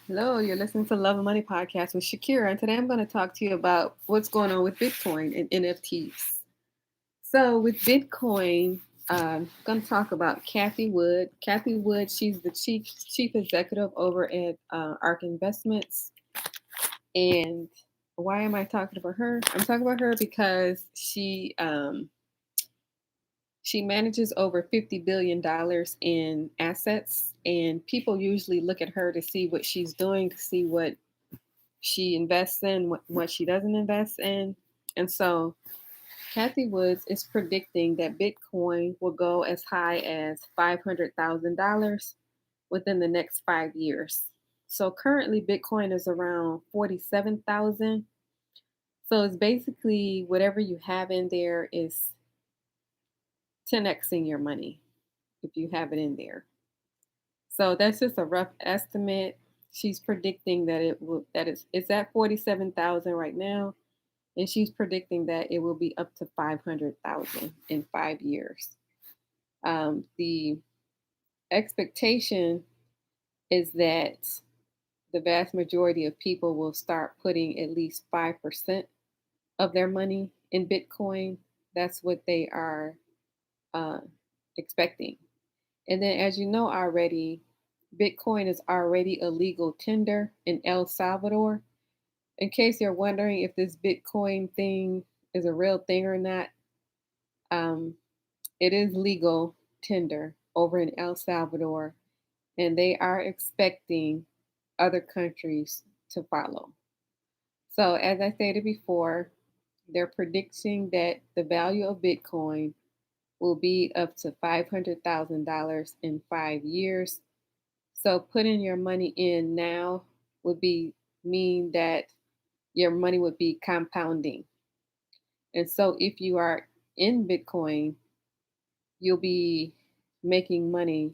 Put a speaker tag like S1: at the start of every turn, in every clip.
S1: Hello, you're listening to Love and Money Podcast with Shakira, and today I'm going to talk to you about what's going on with Bitcoin and NFTs. So, with Bitcoin, I'm going to talk about Kathy Wood. Kathy Wood, she's the chief executive over at ARK Investments. And why am I talking about her? I'm talking about her because she manages over $50 billion in assets, and people usually look at her to see what she's doing, to see what she invests in, what she doesn't invest in. And so Kathy Woods is predicting that Bitcoin will go as high as $500,000 within the next 5 years. So currently Bitcoin is around 47,000. So it's basically whatever you have in there is 10xing your money if you have it in there. So that's just a rough estimate. She's predicting that it's at 47,000 right now, and she's predicting that it will be up to 500,000 in 5 years. The expectation is that the vast majority of people will start putting at least 5% of their money in Bitcoin. That's what they are uh, expecting. And then, as you know already, Bitcoin is already a legal tender in El Salvador. In case you're wondering if this Bitcoin thing is a real thing or not, um, it is legal tender over in El Salvador, and they are expecting other countries to follow. So, as I stated before, they're predicting that the value of Bitcoin will be up to $500,000 in 5 years. So, putting your money in now would be mean that your money would be compounding. And so, if you are in Bitcoin, you'll be making money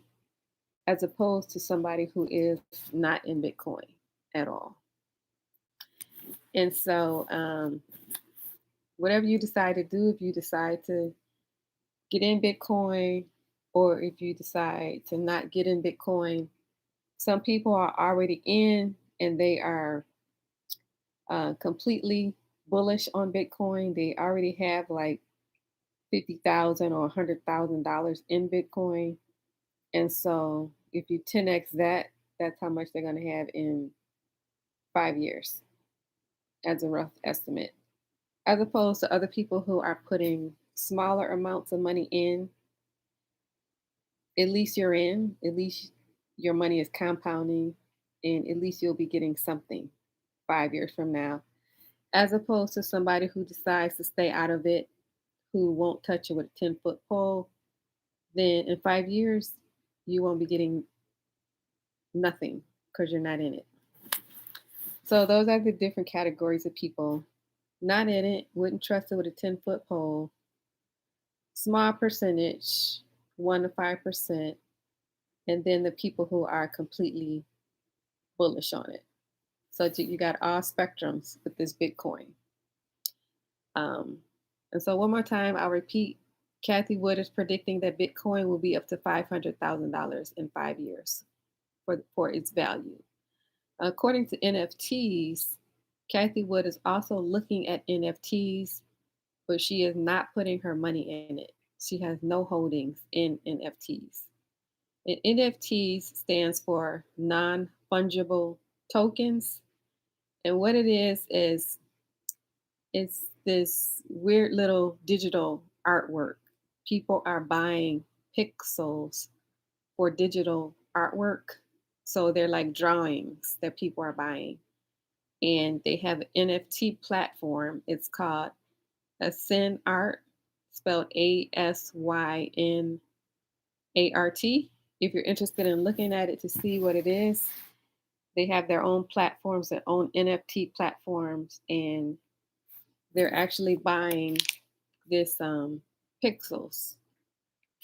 S1: as opposed to somebody who is not in Bitcoin at all. And so, whatever you decide to do, if you decide to get in Bitcoin or if you decide to not get in Bitcoin, some people are already in and they are completely bullish on Bitcoin. They already have like 50,000 or $100,000 in Bitcoin. And so if you 10x that, that's how much they're going to have in 5 years as a rough estimate. As opposed to other people who are putting smaller amounts of money in, at least you're in, at least your money is compounding, and at least you'll be getting something 5 years from now. As opposed to somebody who decides to stay out of it, who won't touch it with a 10-foot pole, then in 5 years, you won't be getting nothing because you're not in it. So those are the different categories of people. Not in it, wouldn't trust it with a 10-foot pole, small percentage, 1 to 5%, and then the people who are completely bullish on it. So you got all spectrums with this Bitcoin. Um, and so one more time, I'll repeat. Kathy Wood is predicting that Bitcoin will be up to $500,000 in 5 years for its value. According to NFTs, Kathy Wood is also looking at NFTs, but she is not putting her money in it. She has no holdings in NFTs. And NFTs stands for non fungible tokens. And what it is it's this weird little digital artwork. People are buying pixels for digital artwork. So they're like drawings that people are buying. And they have an NFT platform. It's called Asyn Art, spelled ASYNART. If you're interested in looking at it to see what it is, they have their own platforms, their own NFT platforms, and they're actually buying this pixels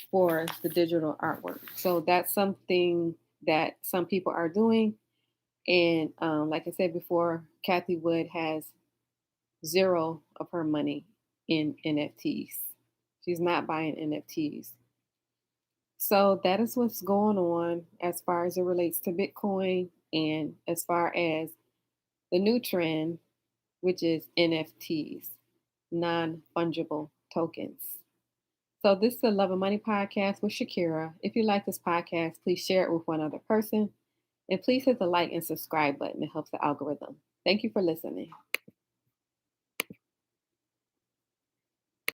S1: for the digital artwork. So that's something that some people are doing. And like I said before, Kathy Wood has zero of her money in NFTs. She's not buying NFTs. So that is what's going on as far as it relates to Bitcoin. And as far as the new trend, which is NFTs, non fungible tokens. So, this is the Love and Money podcast with Shakira. If you like this podcast, please share it with one other person. And please hit the like and subscribe button. It helps the algorithm. Thank you for listening.